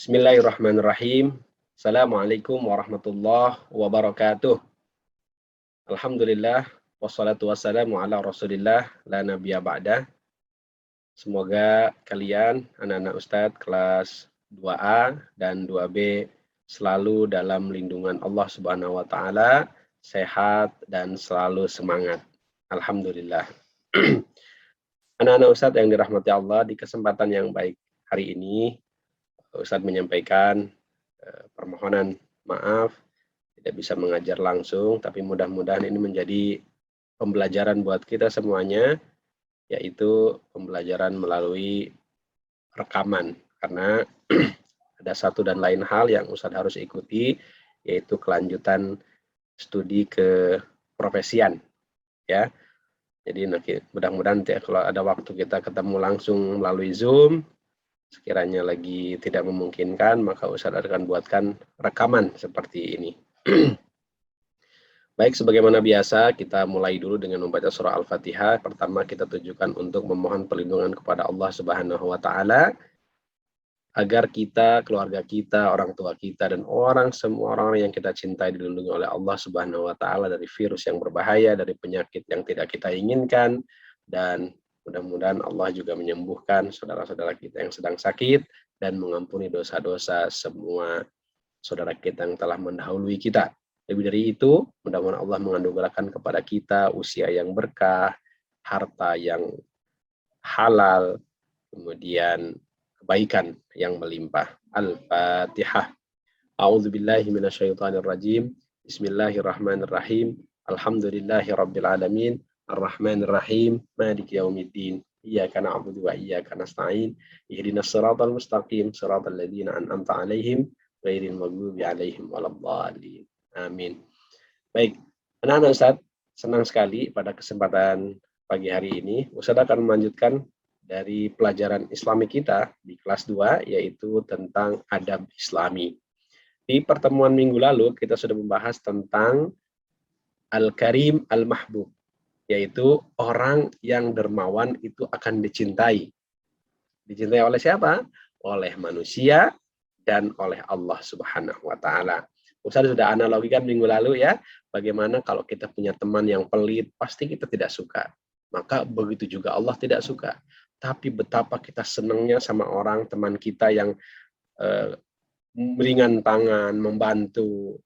Bismillahirrahmanirrahim. Assalamualaikum warahmatullahi wabarakatuh. Alhamdulillah, wassalatu wassalamu ala rasulillah, la nabiyya ba'dah. Semoga kalian, anak-anak Ustadz kelas 2A dan 2B selalu dalam lindungan Allah Subhanahu wa Ta'ala, sehat dan selalu semangat. Alhamdulillah. Anak-anak Ustadz yang dirahmati Allah, di kesempatan yang baik hari ini, Ustadz menyampaikan permohonan maaf tidak bisa mengajar langsung, tapi mudah-mudahan ini menjadi pembelajaran buat kita semuanya, yaitu pembelajaran melalui rekaman. Karena ada satu dan lain hal yang Ustadz harus ikuti, yaitu kelanjutan studi keprofesian. Ya, jadi mudah-mudahan kalau ada waktu kita ketemu langsung melalui Zoom, sekiranya lagi tidak memungkinkan, maka Ustadz akan buatkan rekaman seperti ini. Baik, sebagaimana biasa, kita mulai dulu dengan membaca surah Al-Fatihah. Pertama, kita tujukan untuk memohon perlindungan kepada Allah Subhanahu wa Ta'ala, agar kita, keluarga kita, orang tua kita, dan semua orang yang kita cintai dilindungi oleh Allah Subhanahu wa Ta'ala dari virus yang berbahaya, dari penyakit yang tidak kita inginkan, dan mudah-mudahan Allah juga menyembuhkan saudara-saudara kita yang sedang sakit dan mengampuni dosa-dosa semua saudara kita yang telah mendahului kita. Lebih dari itu, mudah-mudahan Allah menganugerahkan kepada kita usia yang berkah, harta yang halal, kemudian kebaikan yang melimpah. Al-Fatihah. A'udzubillahi minasyaitonirrajim. Bismillahirrahmanirrahim. Alhamdulillahirabbil alamin. Ar-Rahmanir-Rahim, Maliki yaumiddin. Iyyaka na'budu wa iyyaka nasta'in. Ihdinas siratal mustaqim, siratal ladzina an'amta 'alaihim ghairil maghdubi 'alaihim waladdallin. Amin. Baik, anak-anak Ustadz, senang sekali pada kesempatan pagi hari ini Ustadz akan melanjutkan dari pelajaran Islami kita di kelas 2, yaitu tentang adab Islami. Di pertemuan minggu lalu kita sudah membahas tentang Al-Karim Al-Mahbub, yaitu orang yang dermawan itu akan dicintai. Dicintai oleh siapa? Oleh manusia dan oleh Allah Subhanahu wa Ta'ala. Ustaz sudah analogikan minggu lalu ya, bagaimana kalau kita punya teman yang pelit, pasti kita tidak suka. Maka begitu juga Allah tidak suka. Tapi betapa kita senangnya sama orang, teman kita yang ringan tangan, membantu,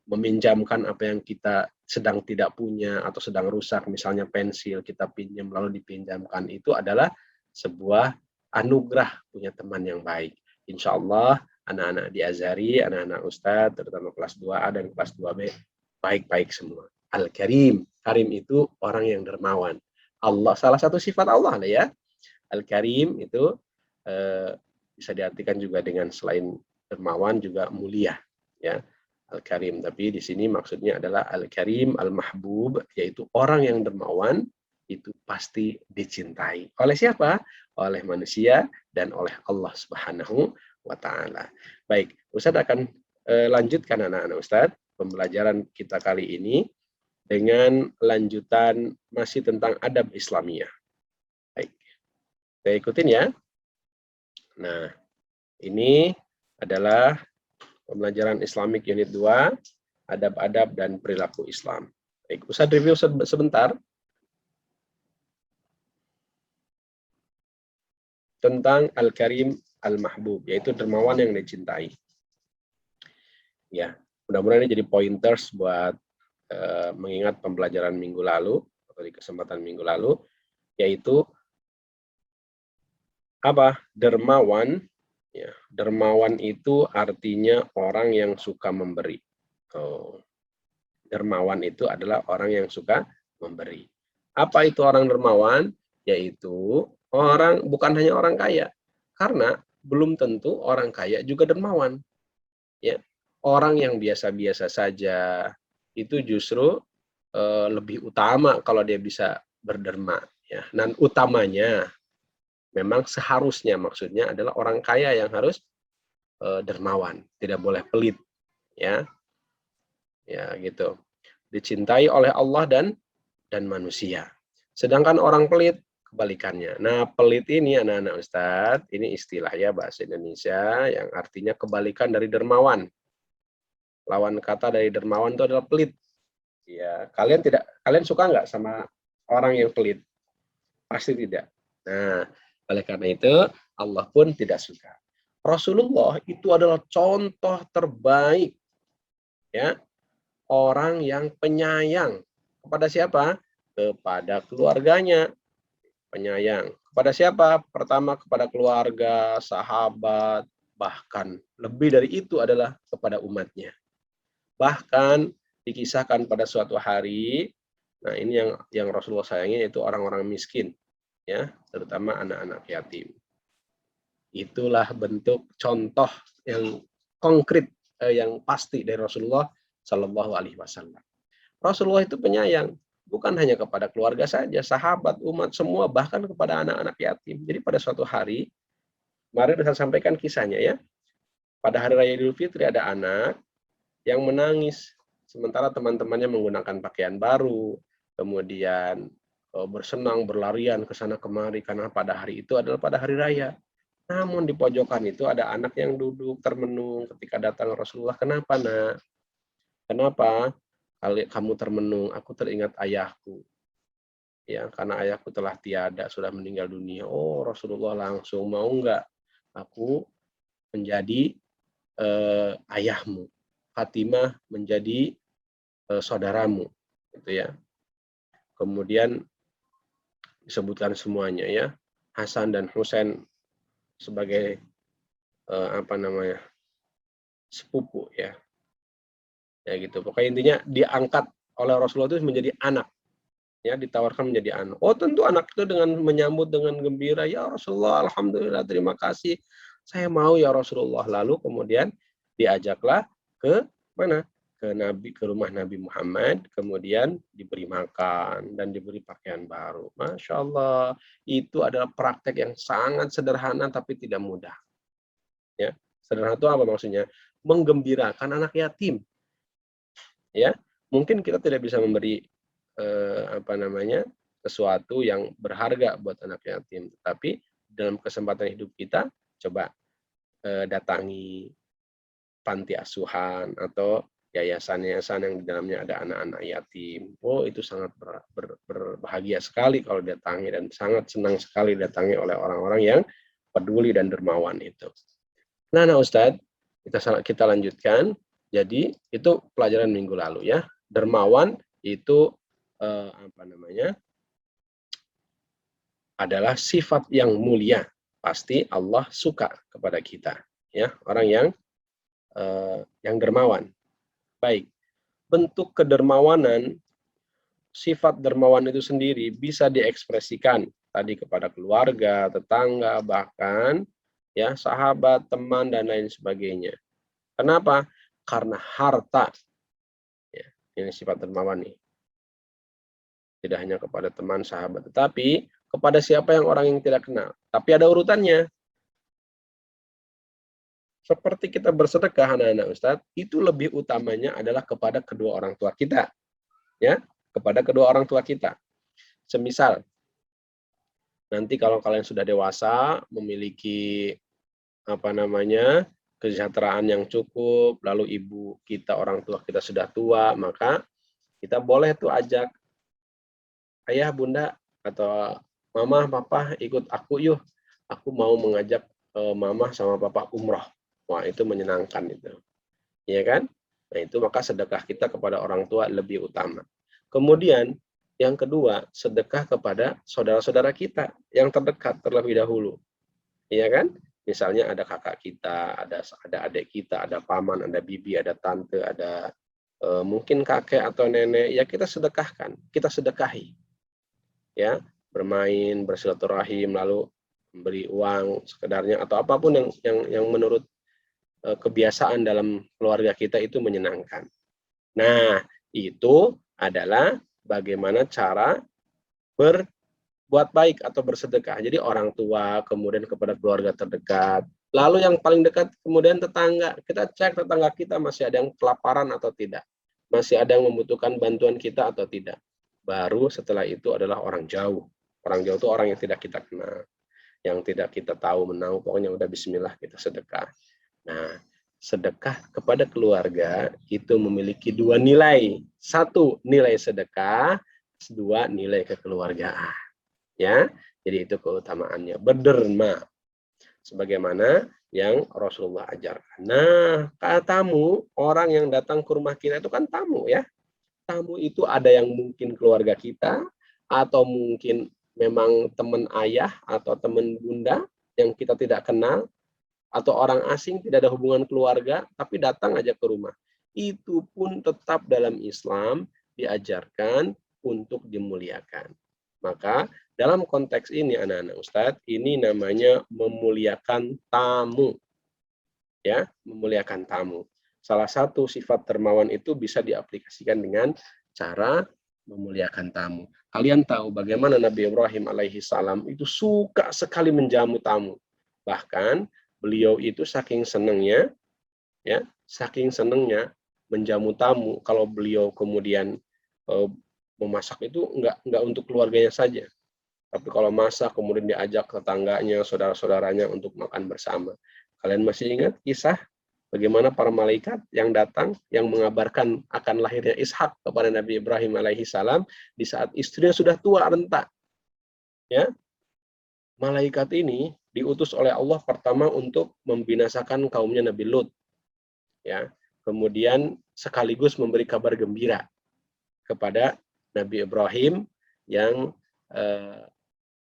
meminjamkan apa yang kita sedang tidak punya atau sedang rusak, misalnya pensil kita pinjam lalu dipinjamkan, itu adalah sebuah anugerah punya teman yang baik. Insya Allah anak-anak di Azhari, anak-anak Ustadz, terutama kelas 2A dan kelas 2B, baik-baik semua. Al-Karim, Karim itu orang yang dermawan. Allah, salah satu sifat Allah ya. Al-Karim itu bisa diartikan juga dengan selain dermawan juga mulia ya. Al-Karim, tapi di sini maksudnya adalah Al-Karim Al-Mahbub, yaitu orang yang dermawan itu pasti dicintai. Oleh siapa? Oleh manusia dan oleh Allah Subhanahu wa Ta'ala. Baik, Ustadz akan lanjutkan anak-anak Ustadz pembelajaran kita kali ini dengan lanjutan masih tentang adab Islamiyah. Baik, kita ikutin ya. Nah, ini adalah pembelajaran Islamic Unit 2, adab-adab dan perilaku Islam. Baik, Ustadz review sebentar tentang Al-Karim Al-Mahbub, yaitu dermawan yang dicintai. Ya, mudah-mudahan ini jadi pointers buat mengingat pembelajaran minggu lalu, atau di kesempatan minggu lalu, yaitu apa? Dermawan. Ya, dermawan itu artinya orang yang suka memberi. Dermawan itu adalah orang yang suka memberi. Apa itu orang dermawan? Yaitu bukan hanya orang kaya, karena belum tentu orang kaya juga dermawan. Ya, orang yang biasa-biasa saja itu justru lebih utama kalau dia bisa berderma. Ya, dan utamanya memang seharusnya maksudnya adalah orang kaya yang harus dermawan, tidak boleh pelit, ya, ya gitu. Dicintai oleh Allah dan manusia. Sedangkan orang pelit kebalikannya. Nah, pelit ini anak-anak Ustadz, ini istilah ya bahasa Indonesia yang artinya kebalikan dari dermawan. Lawan kata dari dermawan itu adalah pelit. Ya, kalian suka nggak sama orang yang pelit? Pasti tidak. Nah, oleh karena itu Allah pun tidak suka. Rasulullah itu adalah contoh terbaik ya, orang yang penyayang kepada siapa? Kepada keluarganya, penyayang. Kepada siapa? Pertama kepada keluarga, sahabat, bahkan lebih dari itu adalah kepada umatnya. Bahkan dikisahkan pada suatu hari, nah ini yang Rasulullah sayangi yaitu orang-orang miskin, ya, terutama anak-anak yatim. Itulah bentuk contoh yang konkret, yang pasti dari Rasulullah Shallallahu Alaihi Wasallam. Rasulullah itu penyayang, bukan hanya kepada keluarga saja, sahabat, umat semua, bahkan kepada anak-anak yatim. Jadi pada suatu hari, kemarin saya sampaikan kisahnya ya, pada hari raya Idul Fitri ada anak yang menangis, sementara teman-temannya menggunakan pakaian baru, kemudian bersenang, berlarian ke sana kemari, karena pada hari itu adalah pada hari raya. Namun di pojokan itu ada anak yang duduk termenung ketika datang Rasulullah. Kenapa, nak? Kenapa kamu termenung? Aku teringat ayahku. Ya, karena ayahku telah tiada, sudah meninggal dunia. Oh, Rasulullah langsung, mau enggak aku menjadi ayahmu? Fatimah menjadi saudaramu, gitu ya. Kemudian disebutkan semuanya ya. Hasan dan Husain sebagai sepupu ya. Ya gitu. Pokoknya intinya diangkat oleh Rasulullah itu menjadi anak. Ya, ditawarkan menjadi anak. Oh, tentu anak itu dengan menyambut dengan gembira, ya Rasulullah, alhamdulillah, terima kasih. Saya mau ya Rasulullah. Lalu kemudian diajaklah ke mana? Ke rumah Nabi Muhammad, kemudian diberi makan dan diberi pakaian baru. Masya Allah, itu adalah praktek yang sangat sederhana tapi tidak mudah. Ya, sederhana itu apa maksudnya? Menggembirakan anak yatim. Ya, mungkin kita tidak bisa memberi sesuatu yang berharga buat anak yatim, tapi dalam kesempatan hidup kita coba datangi panti asuhan atau yayasan-yayasan yang di dalamnya ada anak-anak yatim. Oh, itu sangat berbahagia sekali kalau datangi dan sangat senang sekali datangi oleh orang-orang yang peduli dan dermawan itu. Nah, Ustadz, kita lanjutkan. Jadi itu pelajaran minggu lalu ya. Dermawan itu adalah sifat yang mulia. Pasti Allah suka kepada kita, ya, orang yang dermawan. Baik, bentuk kedermawanan, sifat dermawan itu sendiri bisa diekspresikan tadi kepada keluarga, tetangga, bahkan ya sahabat, teman dan lain sebagainya. Kenapa? Karena harta. Ya, ini sifat dermawan nih. Tidak hanya kepada teman, sahabat, tetapi kepada siapa yang orang yang tidak kenal. Tapi ada urutannya. Seperti kita bersedekah, anak-anak Ustadz, itu lebih utamanya adalah kepada kedua orang tua kita. Ya, kepada kedua orang tua kita. Semisal, nanti kalau kalian sudah dewasa, memiliki kesejahteraan yang cukup, lalu ibu kita, orang tua kita sudah tua, maka kita boleh tuh ajak ayah, bunda, atau mama, papa, ikut aku yuk. Aku mau mengajak mama sama papa umroh. Wah, itu menyenangkan itu. Iya kan? Nah, itu maka sedekah kita kepada orang tua lebih utama. Kemudian, yang kedua, sedekah kepada saudara-saudara kita yang terdekat terlebih dahulu. Iya kan? Misalnya ada kakak kita, ada adik kita, ada paman, ada bibi, ada tante, ada mungkin kakek atau nenek, ya kita sedekahkan, kita sedekahi. Ya, bermain, bersilaturahim, lalu memberi uang sekedarnya atau apapun yang menurut kebiasaan dalam keluarga kita itu menyenangkan. Nah, itu adalah bagaimana cara berbuat baik atau bersedekah. Jadi orang tua, kemudian kepada keluarga terdekat, lalu yang paling dekat kemudian tetangga. Kita cek tetangga kita masih ada yang kelaparan atau tidak, masih ada yang membutuhkan bantuan kita atau tidak. Baru setelah itu adalah orang jauh. Orang jauh itu orang yang tidak kita kenal, yang tidak kita tahu menahu, pokoknya udah bismillah kita sedekah. Nah, sedekah kepada keluarga itu memiliki dua nilai. Satu, nilai sedekah, dua, nilai kekeluargaan. Ya, jadi itu keutamaannya. Berderma sebagaimana yang Rasulullah ajarkan. Nah, tamu, orang yang datang ke rumah kita itu kan tamu ya. Tamu itu ada yang mungkin keluarga kita, atau mungkin memang teman ayah atau teman bunda yang kita tidak kenal, atau orang asing tidak ada hubungan keluarga, tapi datang aja ke rumah. Itu pun tetap dalam Islam diajarkan untuk dimuliakan. Maka dalam konteks ini anak-anak Ustadz, ini namanya memuliakan tamu. Ya, memuliakan tamu. Salah satu sifat dermawan itu bisa diaplikasikan dengan cara memuliakan tamu. Kalian tahu bagaimana Nabi Ibrahim alaihi salam itu suka sekali menjamu tamu. Bahkan beliau itu saking senangnya, ya, saking senangnya menjamu tamu. Kalau beliau kemudian memasak itu enggak untuk keluarganya saja, tapi kalau masak kemudian diajak tetangganya, saudara-saudaranya untuk makan bersama. Kalian masih ingat kisah bagaimana para malaikat yang datang yang mengabarkan akan lahirnya Ishak kepada Nabi Ibrahim alaihi salam di saat istrinya sudah tua renta. Ya, malaikat ini diutus oleh Allah pertama untuk membinasakan kaumnya Nabi Lut. Ya, kemudian sekaligus memberi kabar gembira kepada Nabi Ibrahim yang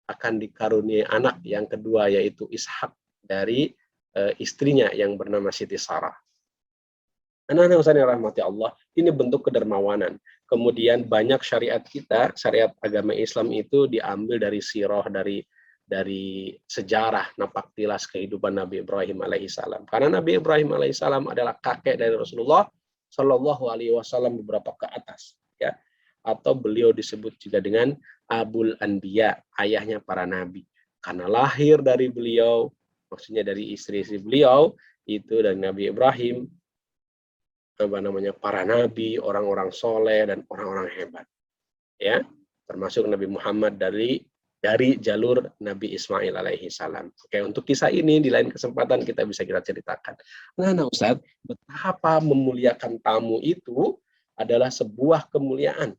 akan dikaruniai anak yang kedua, yaitu Ishak dari istrinya yang bernama Siti Sarah. Anak-anak yang rahmati Allah, ini bentuk kedermawanan. Kemudian banyak syariat kita, syariat agama Islam itu diambil dari sirah, dari sejarah napak tilas kehidupan Nabi Ibrahim alaihissalam. Karena Nabi Ibrahim alaihissalam adalah kakek dari Rasulullah Shallallahu alaihi wasallam beberapa ke atas, ya. Atau beliau disebut juga dengan Abul Anbiya, ayahnya para nabi. Karena lahir dari beliau, maksudnya dari istri-istri beliau itu dari Nabi Ibrahim, para nabi, orang-orang soleh dan orang-orang hebat, ya, termasuk Nabi Muhammad dari jalur Nabi Ismail alaihi salam. Oke, untuk kisah ini di lain kesempatan kita ceritakan. Nah, Ustaz, betapa memuliakan tamu itu adalah sebuah kemuliaan,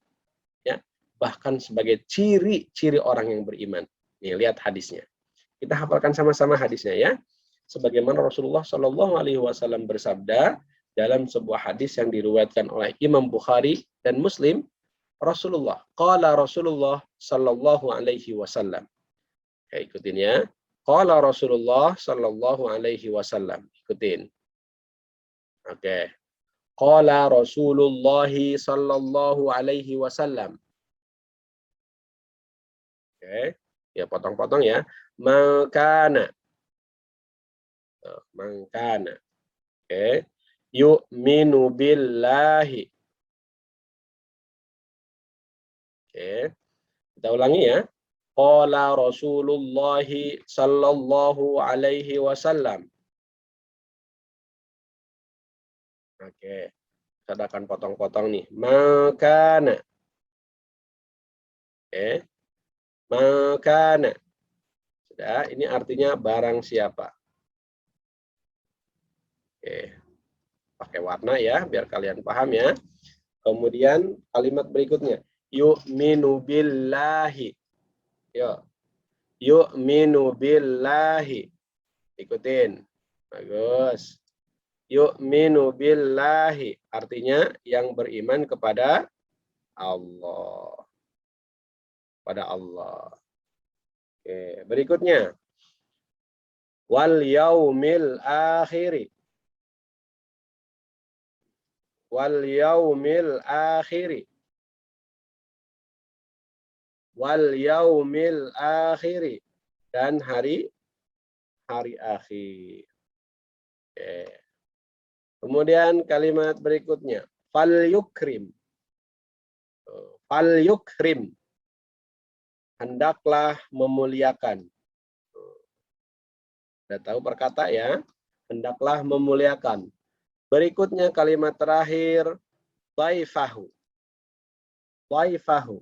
ya, bahkan sebagai ciri-ciri orang yang beriman. Nih, lihat hadisnya. Kita hafalkan sama-sama hadisnya ya. Sebagaimana Rasulullah Shallallahu alaihi wasallam bersabda dalam sebuah hadis yang diriwayatkan oleh Imam Bukhari dan Muslim, qala Rasulullah sallallahu alaihi wasallam. Ya, ikutin ya. Qala Rasulullah sallallahu alaihi wasallam. Ikutin. Oke. Qala Rasulullah sallallahu alaihi wasallam. Oke. Ya, potong-potong ya. Mangkana. Oke. Yu'minu billahi. Oke. Kita ulangi ya. Qala Rasulullah sallallahu alaihi wasallam. Oke. Kita akan potong-potong nih. Makana. Oke. Makana. Sudah, ini artinya barang siapa. Oke. Pakai warna ya, biar kalian paham ya. Kemudian kalimat berikutnya. Yu'minu billahi. Yu'minu billahi. Ikutin. Bagus. Yu'minu billahi. Artinya yang beriman kepada Allah. Pada Allah. Oke, berikutnya. Wal yaumil akhiri. Wal yaumil akhiri. Wal yaumil akhiri, dan hari akhir. Oke. Kemudian kalimat berikutnya, fal yukrim. Fal yukrim, hendaklah memuliakan. Sudah tahu perkata ya, hendaklah memuliakan. Berikutnya kalimat terakhir, dhaifahu. Dhaifahu.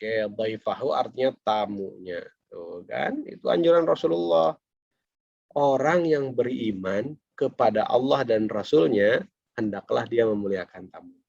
Oke, dhaifahu artinya tamunya. Tuh kan, itu anjuran Rasulullah. Orang yang beriman kepada Allah dan Rasulnya, hendaklah dia memuliakan tamu.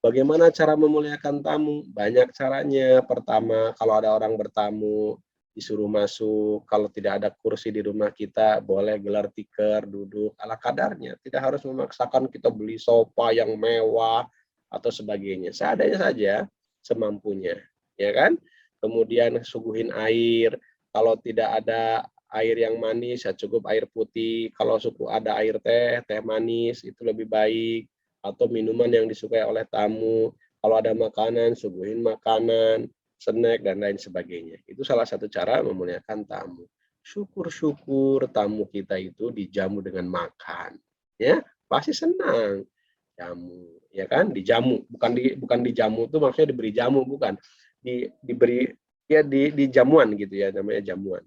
Bagaimana cara memuliakan tamu? Banyak caranya. Pertama, kalau ada orang bertamu, disuruh masuk. Kalau tidak ada kursi di rumah kita, boleh gelar tikar, duduk ala kadarnya. Tidak harus memaksakan kita beli sofa yang mewah atau sebagainya. Seadanya saja, semampunya. Ya kan? Kemudian suguhin air. Kalau tidak ada air yang manis, ya cukup air putih. Kalau suku ada air teh, teh manis, itu lebih baik atau minuman yang disukai oleh tamu. Kalau ada makanan, suguhin makanan, snack, dan lain sebagainya. Itu salah satu cara memuliakan tamu. Syukur-syukur tamu kita itu dijamu dengan makan. Ya, pasti senang. Jamu, ya kan? Dijamu, bukan dijamu itu maksudnya diberi jamu, bukan. Diberi ya di jamuan gitu ya, namanya jamuan.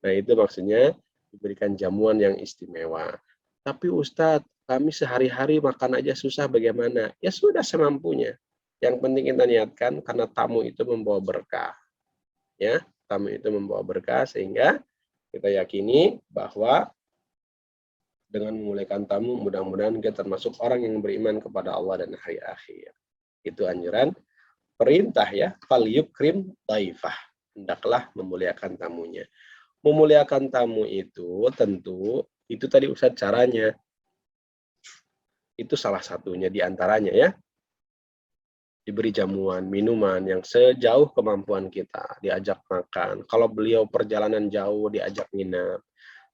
Nah, itu maksudnya diberikan jamuan yang istimewa. Tapi Ustadz, kami sehari-hari makan aja susah bagaimana? Ya sudah semampunya. Yang penting kita niatkan karena tamu itu membawa berkah. Ya, tamu itu membawa berkah sehingga kita yakini bahwa dengan memuliakan tamu mudah-mudahan kita termasuk orang yang beriman kepada Allah dan hari akhir. Itu anjuran perintah ya, fal yukrim dhaifah. Hendaklah memuliakan tamunya. Memuliakan tamu itu tentu itu tadi Ustaz caranya. Itu salah satunya di antaranya ya. Diberi jamuan, minuman yang sejauh kemampuan kita, diajak makan. Kalau beliau perjalanan jauh diajak nginep.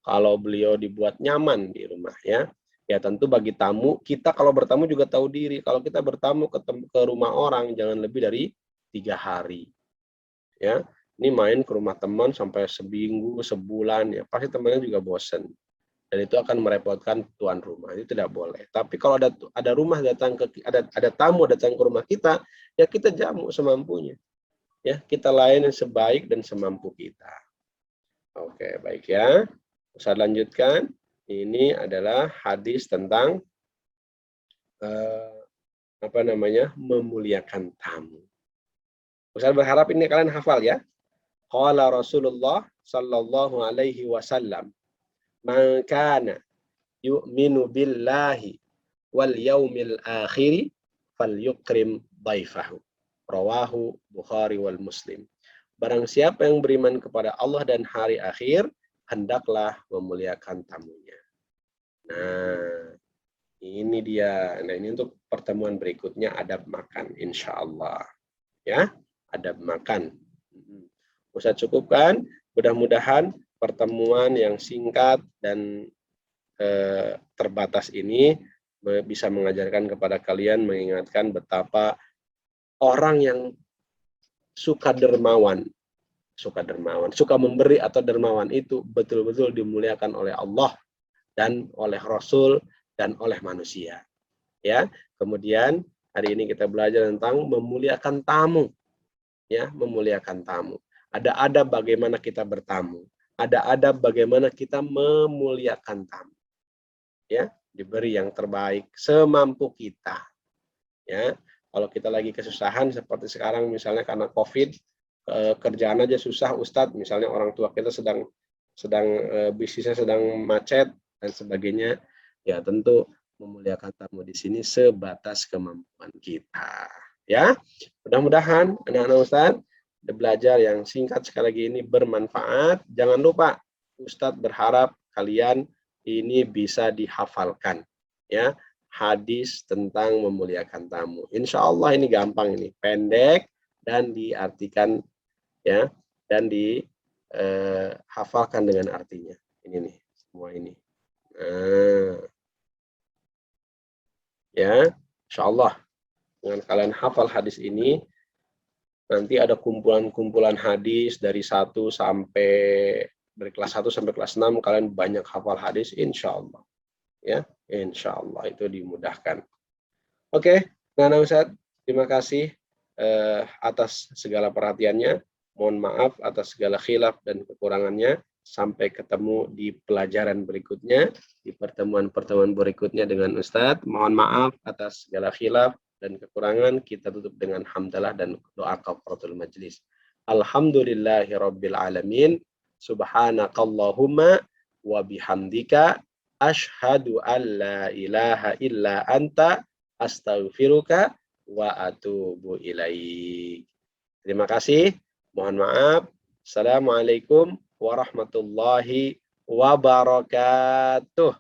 Kalau beliau dibuat nyaman di rumah ya. Ya tentu bagi tamu, kita kalau bertamu juga tahu diri. Kalau kita bertamu ke rumah orang jangan lebih dari 3 hari. Ya, ini main ke rumah teman sampai seminggu, sebulan ya, pasti temannya juga bosen. Dan itu akan merepotkan tuan rumah. Itu tidak boleh. Tapi kalau ada rumah datang ke ada tamu datang ke rumah kita, ya kita jamu semampunya. Ya, kita layan yang sebaik dan semampu kita. Oke, baik ya. Saya lanjutkan. Ini adalah hadis tentang memuliakan tamu. Saya berharap ini kalian hafal ya. Qala Rasulullah sallallahu alaihi wasallam, "Man kana yu'minu billahi wal yaumil akhir falyukrim dhaifahu." Rawahu Bukhari wal Muslim. Barang siapa yang beriman kepada Allah dan hari akhir, hendaklah memuliakan tamunya. Nah, ini dia. Nah, ini untuk pertemuan berikutnya adab makan, insya Allah. Ya, adab makan. Ustaz cukupkan. Mudah-mudahan pertemuan yang singkat dan terbatas ini bisa mengajarkan kepada kalian, mengingatkan betapa orang yang suka dermawan, suka memberi atau dermawan itu betul-betul dimuliakan oleh Allah dan oleh Rasul dan oleh manusia. Ya, kemudian hari ini kita belajar tentang memuliakan tamu. Ya, memuliakan tamu. Ada adab bagaimana kita bertamu. Ada adab bagaimana kita memuliakan tamu. Ya, diberi yang terbaik semampu kita. Ya, kalau kita lagi kesusahan seperti sekarang misalnya karena COVID, kerjaan aja susah Ustadz, misalnya orang tua kita sedang bisnisnya sedang macet dan sebagainya, ya tentu memuliakan tamu di sini sebatas kemampuan kita. Ya, mudah-mudahan anak-anak Ustadz belajar yang singkat sekali lagi ini bermanfaat. Jangan lupa Ustadz berharap kalian ini bisa dihafalkan ya, hadis tentang memuliakan tamu. Insya Allah ini gampang, ini pendek dan diartikan ya, dan dihafalkan dengan artinya. Ini nih, semua ini. Ya, insya Allah dengan kalian hafal hadis ini, nanti ada kumpulan-kumpulan hadis dari 1 sampai dari kelas 1 sampai kelas 6 kalian banyak hafal hadis insya Allah. Ya, insya Allah itu dimudahkan. Oke, nah Ustaz, terima kasih atas segala perhatiannya. Mohon maaf atas segala khilaf dan kekurangannya. Sampai ketemu di pelajaran berikutnya, di pertemuan-pertemuan berikutnya dengan Ustadz. Mohon maaf atas segala khilaf dan kekurangan kita tutup dengan hamdalah dan doa kafaratul majlis. Alhamdulillahirabbil alamin. Subhanakallahumma wa bihamdika asyhadu an la ilaha illa anta astaghfiruka wa atubu ilaik. Terima kasih. Mohon maaf. Assalamualaikum warahmatullahi wabarakatuh.